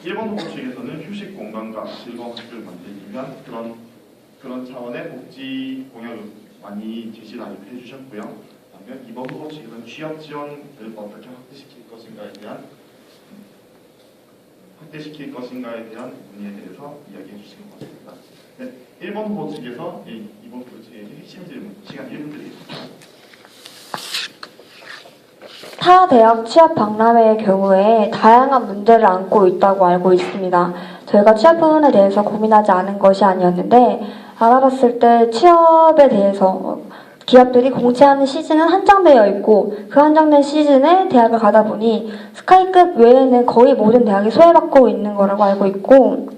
일본 후보 측에서는 휴식 공간과 즐거운 학교를 만들기 위한 그런 차원의 복지 공약을 많이 제시를 해주셨고요. 그다음에 이번 후보 측에서는 취업 지원을 어떻게 확대시킬 것인가에 대한 문의에 대해서 이야기해 주신 것 같습니다. 네, 1번 후보 측에서 이번 후보 측에게 핵심 질문 시간 1분 드리겠습니다. 타 대학 취업 박람회의 경우에 다양한 문제를 안고 있다고 알고 있습니다. 저희가 취업 부분에 대해서 고민하지 않은 것이 아니었는데 알아봤을 때 취업에 대해서 기업들이 공채하는 시즌은 한정되어 있고 그 한정된 시즌에 대학을 가다 보니 스카이급 외에는 거의 모든 대학이 소외받고 있는 거라고 알고 있고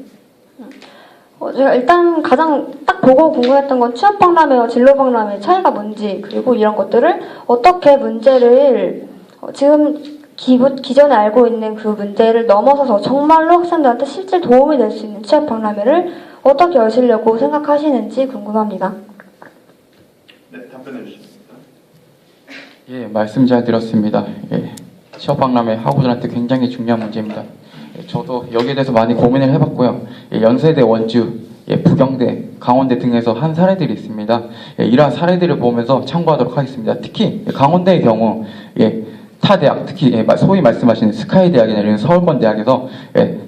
제가 일단 가장 딱 보고 궁금했던 건 취업 박람회와 진로 박람회의 차이가 뭔지 그리고 이런 것들을 어떻게 문제를 지금 기존에 알고 있는 그 문제를 넘어서서 정말로 학생들한테 실제 도움이 될 수 있는 취업 박람회를 어떻게 여시려고 생각하시는지 궁금합니다. 네, 답변해 주시겠습니다. 예, 말씀 잘 들었습니다. 예, 취업 박람회 학우들한테 굉장히 중요한 문제입니다. 예, 저도 여기에 대해서 많이 고민을 해봤고요. 예, 연세대, 원주, 부경대, 강원대 등에서 한 사례들이 있습니다. 예, 이러한 사례들을 보면서 참고하도록 하겠습니다. 특히 강원대의 경우 타 대학, 특히 소위 말씀하시는 스카이 대학이나 이런 서울권 대학에서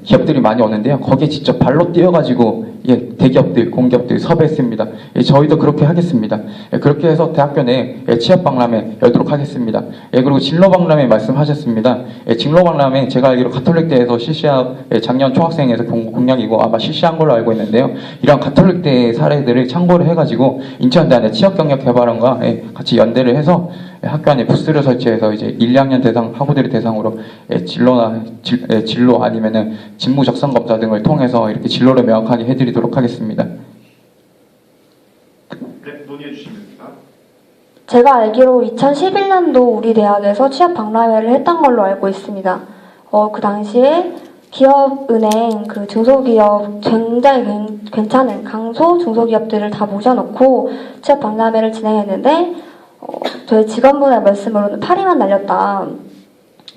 기업들이 많이 오는데요. 거기에 직접 발로 뛰어가지고 대기업들, 공기업들 섭외했습니다. 저희도 그렇게 하겠습니다. 그렇게 해서 대학교 내에 취업 박람회 열도록 하겠습니다. 그리고 진로 박람회 말씀하셨습니다. 진로 박람회 제가 알기로 가톨릭대에서 실시한 작년 총학생회에서 공약이고 아마 실시한 걸로 알고 있는데요. 이런 가톨릭대의 사례들을 참고를 해가지고 인천대 안에 취업경력개발원과 같이 연대를 해서 학교 안에 부스를 설치해서 이제 1, 2학년 대상 학우들을 대상으로 진로 아니면은 직무 적성 검사 등을 통해서 이렇게 진로를 명확하게 해드리도록 하겠습니다. 네, 논의해 주시면 됩니다. 제가 알기로 2011년도 우리 대학에서 취업 박람회를 했던 걸로 알고 있습니다. 그 당시에 기업은행 그 중소기업 굉장히 괜찮은 강소 중소기업들을 다 모셔놓고 취업 박람회를 진행했는데 저희 직원분의 말씀으로는 파리만 날렸다고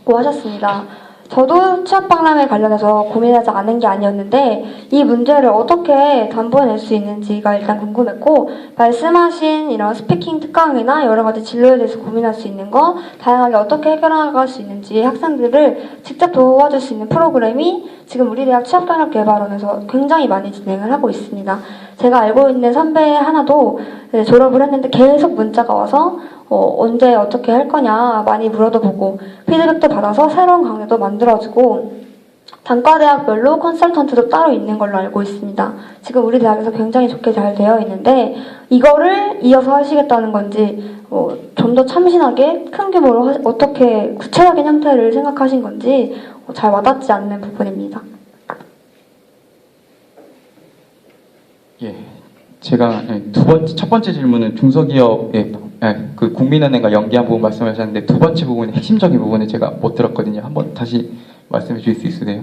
하셨습니다. 저도 취업 박람회 관련해서 고민하지 않은 게 아니었는데 이 문제를 어떻게 담보해낼 수 있는지가 일단 궁금했고 말씀하신 이런 스피킹 특강이나 여러 가지 진로에 대해서 고민할 수 있는 거 다양하게 어떻게 해결해나갈 수 있는지 학생들을 직접 도와줄 수 있는 프로그램이 지금 우리 대학 취업경력개발원에서 굉장히 많이 진행을 하고 있습니다. 제가 알고 있는 선배 하나도 졸업을 했는데 계속 문자가 와서 언제 어떻게 할 거냐 많이 물어도 보고 피드백도 받아서 새로운 강의도 만들어주고 단과대학별로 컨설턴트도 따로 있는 걸로 알고 있습니다. 지금 우리 대학에서 굉장히 좋게 잘 되어 있는데 이거를 이어서 하시겠다는 건지 좀 더 참신하게 큰 규모로 어떻게 구체적인 형태를 생각하신 건지 잘 와닿지 않는 부분입니다. 예, 제가 첫 번째 질문은 중소기업의 그 국민은행과 연계한 부분 말씀하셨는데 두 번째 부분은 핵심적인 부분을 제가 못 들었거든요. 한번 다시 말씀해 주실 수 있으세요?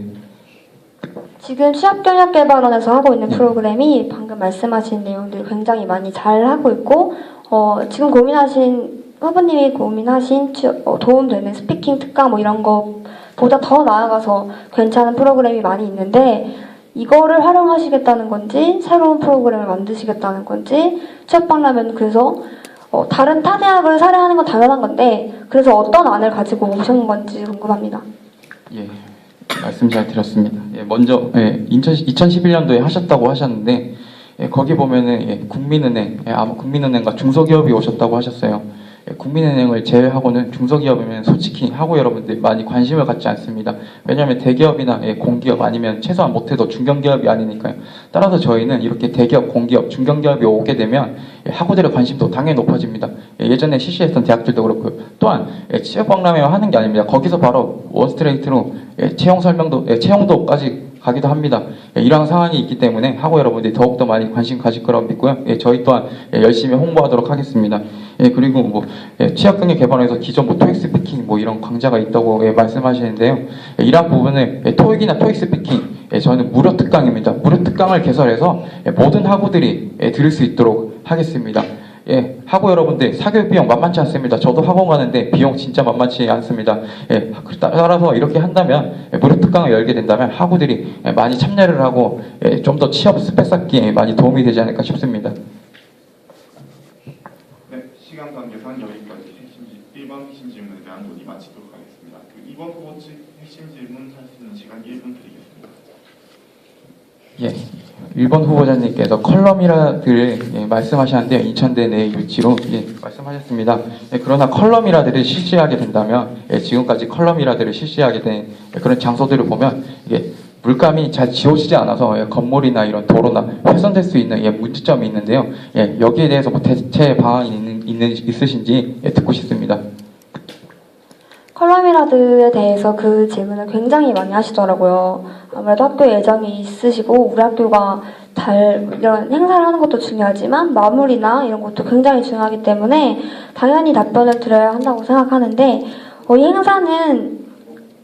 지금 취업경력개발원에서 하고 있는 프로그램이 방금 말씀하신 내용들 굉장히 많이 잘 하고 있고 지금 후보님이 고민하신 도움되는 스피킹 특강 뭐 이런 것보다 더 나아가서 괜찮은 프로그램이 많이 있는데 이거를 활용하시겠다는 건지 새로운 프로그램을 만드시겠다는 건지 취업박람회는 그래서 다른 타 대학을 사례하는 건 당연한 건데 그래서 어떤 안을 가지고 오신 건지 궁금합니다. 예, 말씀 잘 들었습니다. 먼저 2011년도에 하셨다고 하셨는데 거기 보면은 국민은행 아마 국민은행과 중소기업이 오셨다고 하셨어요. 국민은행을 제외하고는 중소기업이면 솔직히 학우 여러분들 많이 관심을 갖지 않습니다. 왜냐하면 대기업이나 공기업 아니면 최소한 못해도 중견기업이 아니니까요. 따라서 저희는 이렇게 대기업, 공기업, 중견기업이 오게 되면 학우들의 관심도 당연히 높아집니다. 예전에 실시했던 대학들도 그렇고요. 또한 취업박람회와 하는 게 아닙니다. 거기서 바로 원스트레이트로 채용도까지 가기도 합니다. 이러한 상황이 있기 때문에 학우 여러분들이 더욱더 많이 관심 가질 거라고 믿고요. 저희 또한 열심히 홍보하도록 하겠습니다. 그리고 취업경력개발원에서 기존 토익 스피킹 이런 강좌가 있다고 말씀하시는데요. 이러한 부분을 토익이나 토익 스피킹 저는 무료 특강입니다. 무료 특강을 개설해서 모든 학우들이 들을 수 있도록 하겠습니다. 예, 학우 여러분들 사교육 비용 만만치 않습니다. 저도 학원 가는데 비용 진짜 만만치 않습니다. 예, 따라서 이렇게 한다면 무료 특강을 열게 된다면 학우들이 많이 참여를 하고 좀 더 취업 스펙 쌓기에 많이 도움이 되지 않을까 싶습니다. 네, 시간 관계상 여기까지 1번 핵심 질문에 대한 논의 마치도록 하겠습니다. 2번 후보 측 핵심 질문 할 수 있는 시간 1분 드리겠습니다. 예, 1번 후보자님께서 컬럼이라들을 말씀하셨는데요. 인천대 내 유치로 말씀하셨습니다. 그러나 컬럼이라들을 실시하게 된다면 지금까지 컬럼이라들을 실시하게 된 그런 장소들을 보면 이게 물감이 잘 지워지지 않아서 건물이나 이런 도로나 훼손될 수 있는 문제점이 있는데요. 여기에 대해서 뭐 대체 방안이 있으신지 듣고 싶습니다. 컬럼이라드에 대해서 그 질문을 굉장히 많이 하시더라고요. 아무래도 학교 예정이 있으시고 우리 학교가 잘 이런 행사를 하는 것도 중요하지만 마무리나 이런 것도 굉장히 중요하기 때문에 당연히 답변을 드려야 한다고 생각하는데 이 행사는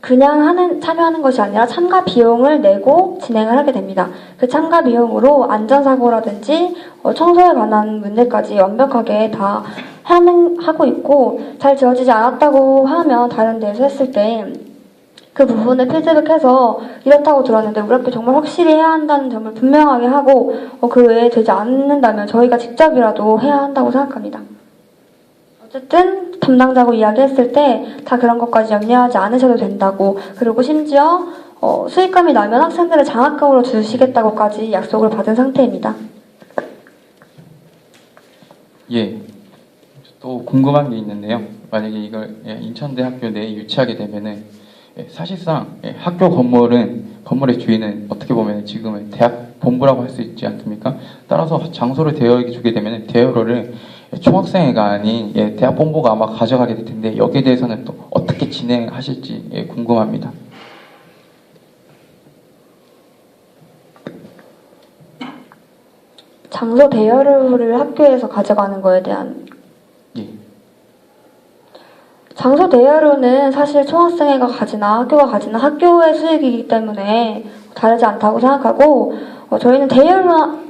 그냥 참여하는 것이 아니라 참가 비용을 내고 진행을 하게 됩니다. 그 참가 비용으로 안전사고라든지 청소에 관한 문제까지 완벽하게 다 하고 있고 잘 지어지지 않았다고 하면 다른 데에서 했을 때 그 부분을 피드백해서 이렇다고 들었는데 우리 학교 정말 확실히 해야 한다는 점을 분명하게 하고 그 외에 되지 않는다면 저희가 직접이라도 해야 한다고 생각합니다. 어쨌든 담당자하고 이야기했을 때 다 그런 것까지 염려하지 않으셔도 된다고 그리고 심지어 수익금이 나면 학생들을 장학금으로 주시겠다고까지 약속을 받은 상태입니다. 예, 또 궁금한 게 있는데요. 만약에 이걸 인천대학교 내에 유치하게 되면은 사실상 학교 건물의 주인은 어떻게 보면 지금은 대학 본부라고 할 수 있지 않습니까? 따라서 장소를 대여해 주게 되면 대여료를 총학생회가 아닌 대학 본부가 아마 가져가게 될 텐데 여기에 대해서는 또 어떻게 진행하실지 궁금합니다. 장소 대여료를 학교에서 가져가는 거에 대한 장소 대여료는 사실 총학생회가 가지나 학교가 가지나 학교의 수익이기 때문에 다르지 않다고 생각하고 저희는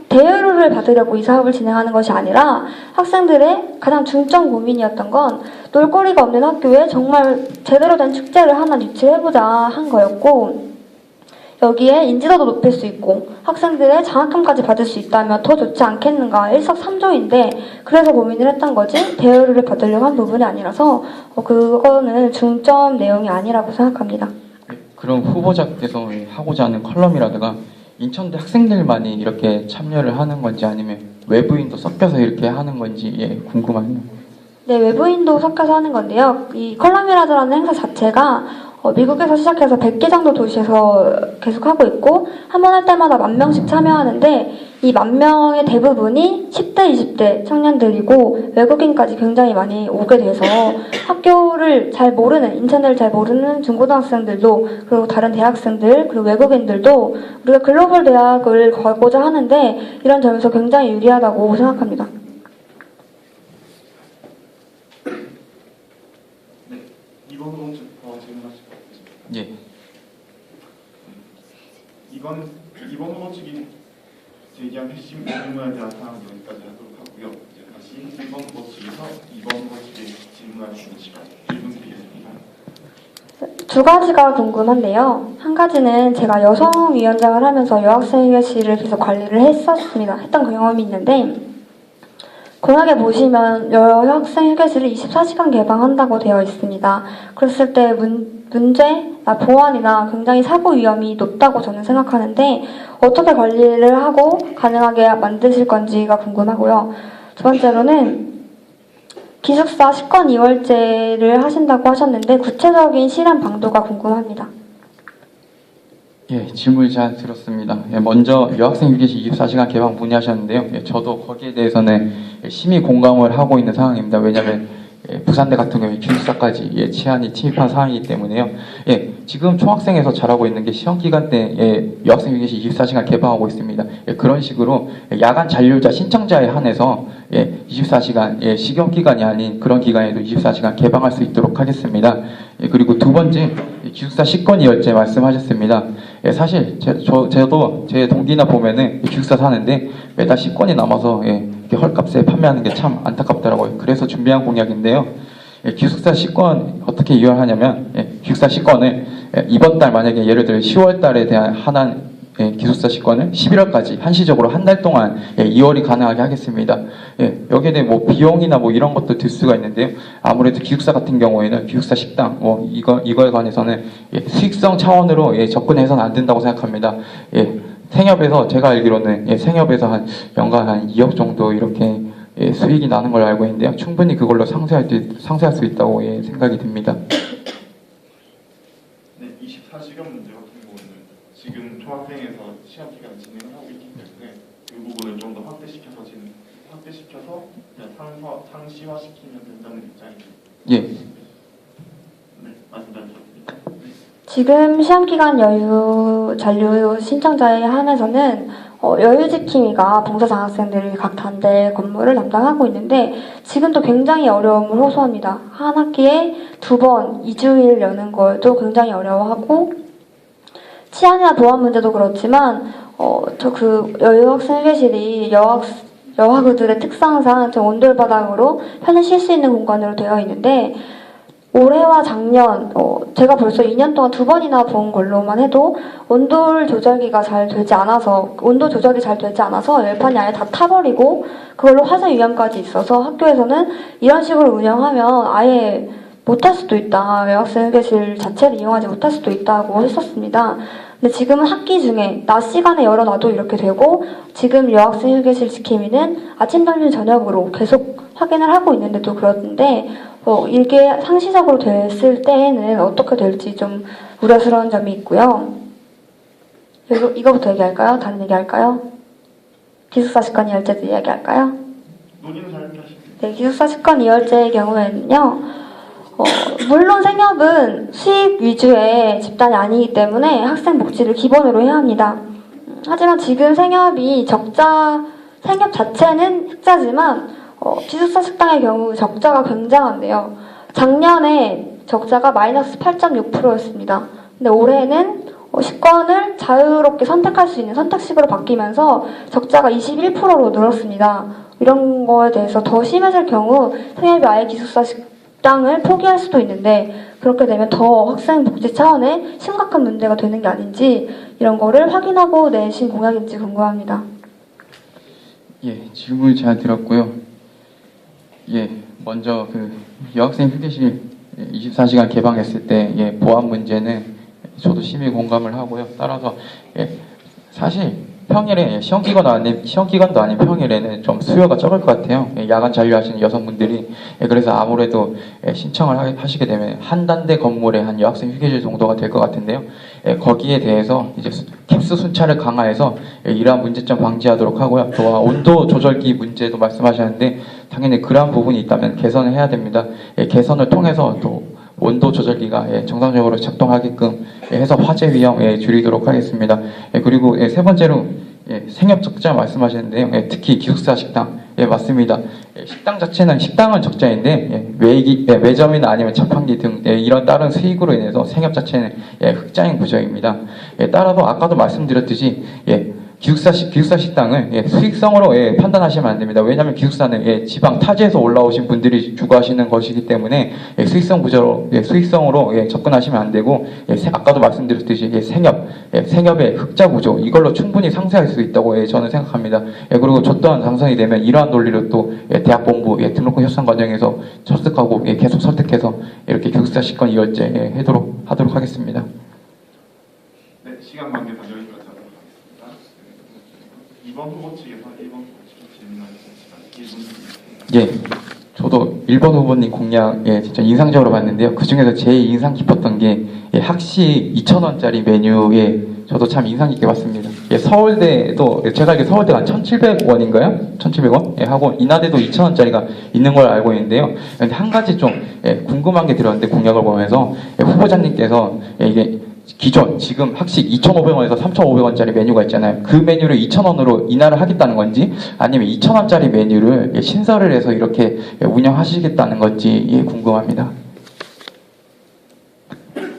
대여료를 받으려고 이 사업을 진행하는 것이 아니라 학생들의 가장 중점 고민이었던 건 놀거리가 없는 학교에 정말 제대로 된 축제를 하나 유치해보자 한 거였고 여기에 인지도도 높일 수 있고 학생들의 장학금까지 받을 수 있다면 더 좋지 않겠는가 일석삼조인데 그래서 고민을 했던 거지 대여료를 받으려고 한 부분이 아니라서 그거는 중점 내용이 아니라고 생각합니다. 그럼 후보자께서 하고자 하는 컬럼이라든가 인천대 학생들만이 이렇게 참여를 하는 건지 아니면 외부인도 섞여서 이렇게 하는 건지 궁금하네요. 네, 외부인도 섞여서 하는 건데요. 이 컬럼이라드라는 행사 자체가 미국에서 시작해서 100개 정도 도시에서 계속 하고 있고 한 번 할 때마다 10,000명씩 참여하는데 이 10,000명의 대부분이 10대, 20대 청년들이고 외국인까지 굉장히 많이 오게 돼서 학교를 잘 모르는 인천을 잘 모르는 중고등학생들도 그리고 다른 대학생들 그리고 외국인들도 우리가 글로벌 대학을 가고자 하는데 이런 점에서 굉장히 유리하다고 생각합니다. 네, 이번 후보 측 질문하실 것 같습니다. 예. 이번 후보 측이 제기한 핵심 질문에 대한 사항은 여기까지 하도록 하고요. 이제 다시 1번 후보 측에서 2번 후보 측에 질문할 수 있는 시간 1분 드리겠습니다. 두 가지가 궁금한데요. 한 가지는 제가 여성위원장을 하면서 여학생회실을 계속 관리를 했던 경험이 있는데 공약에 보시면 여학생회계실을 24시간 개방한다고 되어 있습니다. 그랬을 때 문제나 보안이나 굉장히 사고 위험이 높다고 저는 생각하는데 어떻게 관리를 하고 가능하게 만드실 건지가 궁금하고요. 두 번째로는 기숙사 식권 2월제를 하신다고 하셨는데 구체적인 실현 방도가 궁금합니다. 예, 질문 잘 들었습니다. 먼저 여학생 휴게실 24시간 개방 문의하셨는데요. 저도 거기에 대해서는 심히 공감을 하고 있는 상황입니다. 왜냐하면 부산대 같은 경우에 기숙사까지 치안이 침입한 상황이기 때문에요. 지금 총학생에서 잘하고 있는 게 시험 기간 때 여학생 휴게실 24시간 개방하고 있습니다. 그런 식으로 야간 잔류자 신청자에 한해서 24시간 시험 기간이 아닌 그런 기간에도 24시간 개방할 수 있도록 하겠습니다. 그리고 두 번째 기숙사 식권 2월제 말씀하셨습니다. 사실 저도 제 동기나 보면은 기숙사 사는데 매달 식권이 남아서 이렇게 헐값에 판매하는 게 참 안타깝더라고요. 그래서 준비한 공약인데요. 기숙사 식권 어떻게 이용하냐면 기숙사 식권을 이번 달 만약에 예를 들어 10월 달에 대한 한한 기숙사 식권을 11월까지 한시적으로 한 달 동안 이월이 가능하게 하겠습니다. 여기에 대해 뭐 비용이나 뭐 이런 것도 들 수가 있는데요. 아무래도 기숙사 같은 경우에는 기숙사 식당 뭐 이거에 관해서는 수익성 차원으로 접근해서는 안 된다고 생각합니다. 생협에서 제가 알기로는 생협에서 한 연간 한 2억 정도 이렇게 수익이 나는 걸로 알고 있는데요. 충분히 그걸로 상쇄할 수 있다고 생각이 듭니다. 네, 24시간 문제 같은 경우는 지금 총학생에서 시험 기간 진행을 하고 있기 때문에 그 부분을 좀 더 확대시켜서 그냥 상시화시키면 된다는 입장입니다. 예. 네, 말씀드렸습니다. 지금 시험기간 여유 잔류 신청자에 한해서는 여유지킴이가 봉사장학생들이 각 단대 건물을 담당하고 있는데 지금도 굉장히 어려움을 호소합니다. 한 학기에 2번 2주일 여는 걸도 굉장히 어려워하고 치안이나 보안 문제도 그렇지만 저 그 여유학생회계실이 여학우들의 특성상 저 온돌바닥으로 편히 쉴 수 있는 공간으로 되어 있는데 올해와 작년, 제가 벌써 2년 동안 2번이나 본 걸로만 해도 온도 조절이 잘 되지 않아서 열판이 아예 다 타버리고 그걸로 화재 위험까지 있어서 학교에서는 이런 식으로 운영하면 아예 못할 수도 있다. 여학생 휴게실 자체를 이용하지 못할 수도 있다고 했었습니다. 근데 지금은 학기 중에 낮 시간에 열어놔도 이렇게 되고 지금 여학생 휴게실 지킴이는 아침, 점심, 저녁으로 계속 확인을 하고 있는데도 그렇는데 이게 상시적으로 됐을 때에는 어떻게 될지 좀 우려스러운 점이 있고요. 이거부터 얘기할까요? 다른 얘기할까요? 기숙사 식권 이월제도 이야기할까요? 논의는 잘 하십니다. 네, 기숙사 식권 이월제의 경우에는요. 물론 생협은 수익 위주의 집단이 아니기 때문에 학생 복지를 기본으로 해야 합니다. 하지만 지금 생협 자체는 흑자지만 기숙사 식당의 경우 적자가 굉장한데요. 작년에 적자가 마이너스 8.6%였습니다. 근데 올해는 식권을 자유롭게 선택할 수 있는 선택식으로 바뀌면서 적자가 21%로 늘었습니다. 이런 거에 대해서 더 심해질 경우 생협이 아예 기숙사 식당을 포기할 수도 있는데 그렇게 되면 더 학생 복지 차원에 심각한 문제가 되는 게 아닌지 이런 거를 확인하고 내신 공약인지 궁금합니다. 질문 잘 들었고요. 먼저 그 여학생 휴게실 24시간 개방했을 때 보안 문제는 저도 심히 공감을 하고요. 따라서 사실 평일에 시험기간도 아닌 평일에는 좀 수요가 적을 것 같아요. 야간 잔류하시는 여성분들이 그래서 아무래도 신청을 하시게 되면 한 단대 건물에 한 여학생 휴게실 정도가 될 것 같은데요. 거기에 대해서 이제 캡스 순찰을 강화해서 이러한 문제점 방지하도록 하고요. 또한 온도 조절기 문제도 말씀하셨는데 당연히 그러한 부분이 있다면 개선을 해야 됩니다. 개선을 통해서 또 온도 조절기가 정상적으로 작동하게끔 해서 화재 위험 줄이도록 하겠습니다. 그리고 세 번째로 생협 적자 말씀하셨는데요. 특히 기숙사 식당 맞습니다. 식당은 적자인데 매점이나 아니면 자판기 등 이런 다른 수익으로 인해서 생협 자체는 흑자인 구조입니다. 따라서 아까도 말씀드렸듯이 기숙사 식당을 수익성으로 판단하시면 안 됩니다. 왜냐하면 기숙사는 지방 타지에서 올라오신 분들이 주거하시는 것이기 때문에 수익성으로 접근하시면 안 되고 아까도 말씀드렸듯이 생협의 흑자 구조 이걸로 충분히 상쇄할 수 있다고 저는 생각합니다. 그리고 저 또한 당선이 되면 이러한 논리로 또 대학본부 등록금 협상 과정에서 설득하고 계속 설득해서 이렇게 기숙사 식권 이월제 하도록 하겠습니다. 네, 시간 관계상 여기까지 하도록 하겠습니다. 2번 후보 측에서 1번 후보 측 질문하겠습니다. 저도 1번 후보님 공약 진짜 인상적으로 봤는데요. 그 중에서 제일 인상 깊었던 게 학식 2,000원짜리 메뉴에 저도 참 인상 깊게 봤습니다. 서울대도 제가 알기로 서울대가 한 1,700원인가요? 1,700원? 하고 인하대도 2,000원짜리가 있는 걸 알고 있는데요. 근데 한 가지 좀 궁금한 게 들었는데 공약을 보면서 후보자님께서 이게 기존 지금 학식 2,500원에서 3,500원짜리 메뉴가 있잖아요. 그 메뉴를 2,000원으로 인하를 하겠다는 건지 아니면 2,000원짜리 메뉴를 신설을 해서 이렇게 운영하시겠다는 건지 궁금합니다.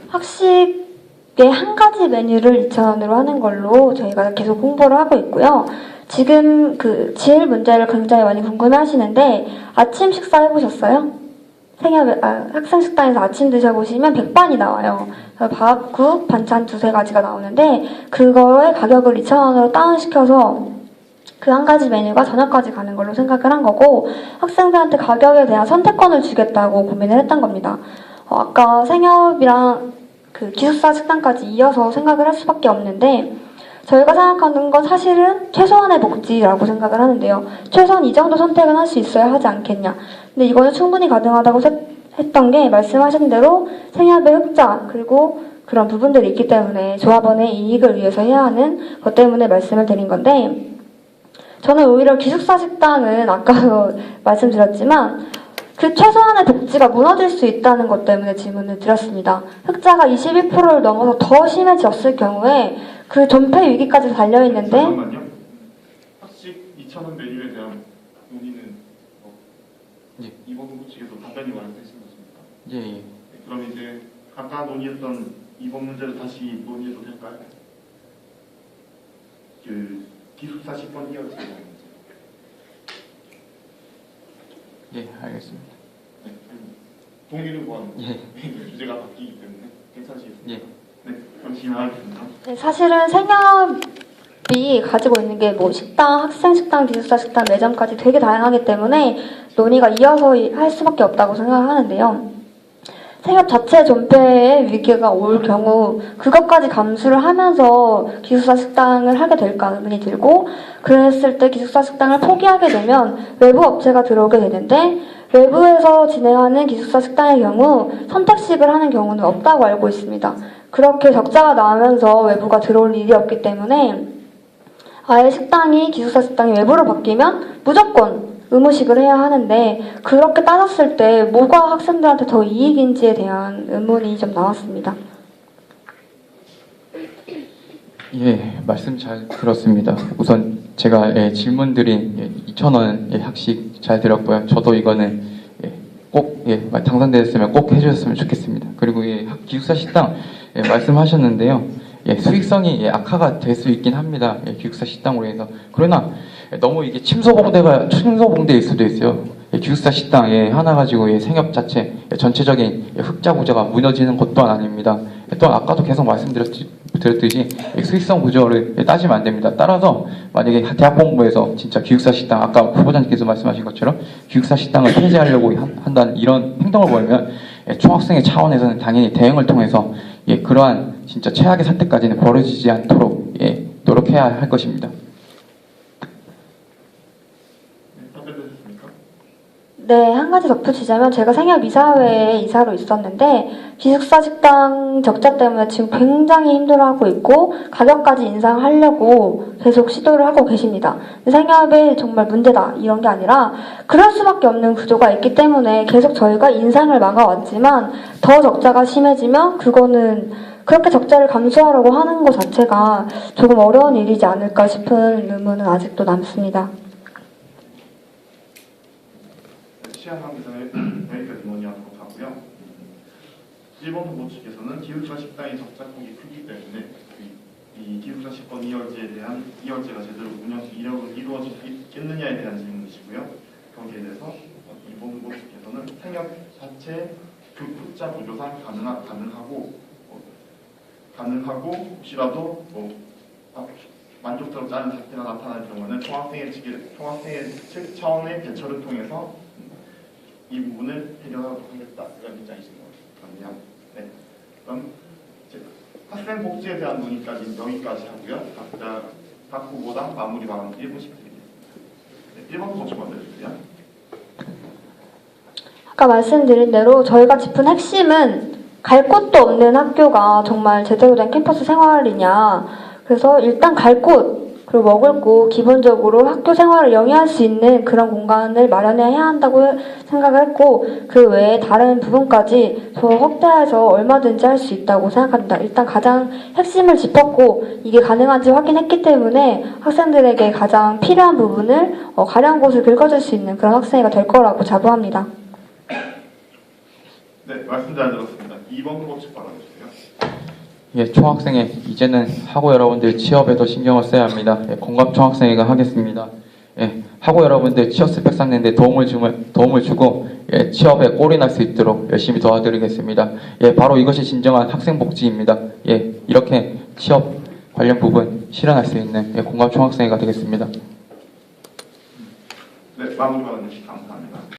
학식의 한 가지 메뉴를 2,000원으로 하는 걸로 저희가 계속 홍보를 하고 있고요. 지금 그 지일 문제를 굉장히 많이 궁금해 하시는데 아침 식사 해보셨어요? 학생 식당에서 아침 드셔보시면 백반이 나와요. 밥, 국, 반찬 두세 가지가 나오는데 그거의 가격을 2,000원으로 다운시켜서 그 한 가지 메뉴가 저녁까지 가는 걸로 생각을 한 거고 학생들한테 가격에 대한 선택권을 주겠다고 고민을 했던 겁니다. 아까 생협이랑 그 기숙사 식당까지 이어서 생각을 할 수밖에 없는데 저희가 생각하는 건 사실은 최소한의 복지라고 생각을 하는데요. 최소한 이 정도 선택은 할 수 있어야 하지 않겠냐. 근데 이거는 충분히 가능하다고 했던 게 말씀하신 대로 생협의 흑자 그리고 그런 부분들이 있기 때문에 조합원의 이익을 위해서 해야 하는 것 때문에 말씀을 드린 건데 저는 오히려 기숙사 식당은 아까도 말씀드렸지만 그 최소한의 복지가 무너질 수 있다는 것 때문에 질문을 드렸습니다. 흑자가 21%를 넘어서 더 심해졌을 경우에 그 존폐 위기까지 달려있는데 잠깐만요. 학식 2,000원 메뉴에 대한 논의는 예. 이번 후보 측에서 답변이 완료되신 것입니까? 예, 예. 네, 그럼 이제 아까 논의했던 이번 문제를 다시 논의해도 될까요? 그 기숙사 10번 이어지는 문제. 예, 알겠습니다. 네, 동의를 구하는 예. 주제가 바뀌기 때문에 괜찮으시겠습니까? 예. 네, 그럼 진행하겠습니다. 네, 사실은 생협이 가지고 있는 게 뭐 식당, 학생 식당, 기숙사 식당, 매점까지 되게 다양하기 때문에 논의가 이어서 할 수밖에 없다고 생각하는데요. 생협 자체 존폐의 위기가 올 경우 그것까지 감수를 하면서 기숙사 식당을 하게 될까 의문이 들고 그랬을 때 기숙사 식당을 포기하게 되면 외부 업체가 들어오게 되는데 외부에서 진행하는 기숙사 식당의 경우 선택식을 하는 경우는 없다고 알고 있습니다. 그렇게 적자가 나면서 외부가 들어올 일이 없기 때문에 아예 식당이 기숙사 식당이 외부로 바뀌면 무조건 의무식을 해야 하는데 그렇게 따졌을 때 뭐가 학생들한테 더 이익인지에 대한 의문이 좀 나왔습니다. 예, 말씀 잘 들었습니다. 우선 제가 질문드린 2,000원 학식 잘 들었고요. 저도 이거는 꼭 당선되었으면 꼭 해주셨으면 좋겠습니다. 그리고 기숙사 식당 말씀하셨는데요. 수익성이 악화가 될 수 있긴 합니다. 기숙사 식당으로 해서. 그러나 너무 이게 침소봉대일 수도 있어요. 기숙사 식당 하나 가지고 생협 자체 전체적인 흑자 구조가 무너지는 것 또한 아닙니다. 또한 아까도 계속 말씀드렸듯이 수익성 구조를 따지면 안 됩니다. 따라서 만약에 대학본부에서 진짜 기숙사 식당 아까 후보자님께서 말씀하신 것처럼 기숙사 식당을 폐지하려고 한다는 이런 행동을 보이면 총학생회 차원에서는 당연히 대응을 통해서 그러한 진짜 최악의 사태까지는 벌어지지 않도록 노력해야 할 것입니다. 네, 한 가지 덧붙이자면 제가 생협 이사회에 이사로 있었는데 기숙사 식당 적자 때문에 지금 굉장히 힘들어하고 있고 가격까지 인상하려고 계속 시도를 하고 계십니다. 생협이 정말 문제다 이런 게 아니라 그럴 수밖에 없는 구조가 있기 때문에 계속 저희가 인상을 막아왔지만 더 적자가 심해지면 그거는 그렇게 적자를 감수하려고 하는 것 자체가 조금 어려운 일이지 않을까 싶은 의문은 아직도 남습니다. 시한 관계자의 여기까지 논의하도록 하고요. 1번 후보 측에서는 기숙사 식당의 적자폭이 크기 때문에 이 기숙사 10번 이월제가 제대로 이루어지겠느냐에 대한 질문이시고요. 거기에 대해서 2번 후보 측에서는 생협 자체 그 흑자 구조상 가능하고 혹시라도 만족스럽지 않은 사태가 나타날 경우는 총학생회 측 차원의 대처를 통해서 이 부분을 해결하도록 하겠다 이런 입장이신 것 같네요. 네. 그럼 학생 복지에 대한 논의까지는 여기까지 하고요. 각 후보당 마무리 발언 1분씩 드리겠습니다. 네, 1번 후보 먼저 해주세요. 아까 말씀드린 대로 저희가 짚은 핵심은 갈 곳도 없는 학교가 정말 제대로 된 캠퍼스 생활이냐. 그래서 일단 갈 곳, 그리고 먹을 곳, 기본적으로 학교 생활을 영위할 수 있는 그런 공간을 마련해야 한다고 생각을 했고 그 외에 다른 부분까지 더 확대해서 얼마든지 할 수 있다고 생각합니다. 일단 가장 핵심을 짚었고 이게 가능한지 확인했기 때문에 학생들에게 가장 필요한 부분을 가려운 곳을 긁어줄 수 있는 그런 학생회가 될 거라고 자부합니다. 네, 말씀 잘 들었습니다. 2번 후보 측 발언해주세요. 예, 총학생회 이제는 학우 여러분들 취업에 더 신경을 써야 합니다. 예, 공감 총학생회가 하겠습니다. 예, 학우 여러분들 취업 스펙 쌓는 데 도움을 주고 예, 취업에 꼴이 날 수 있도록 열심히 도와드리겠습니다. 예, 바로 이것이 진정한 학생 복지입니다. 예, 이렇게 취업 관련 부분 실현할 수 있는 예, 공감 총학생회가 되겠습니다. 네, 마무리 발언 주시 감사합니다.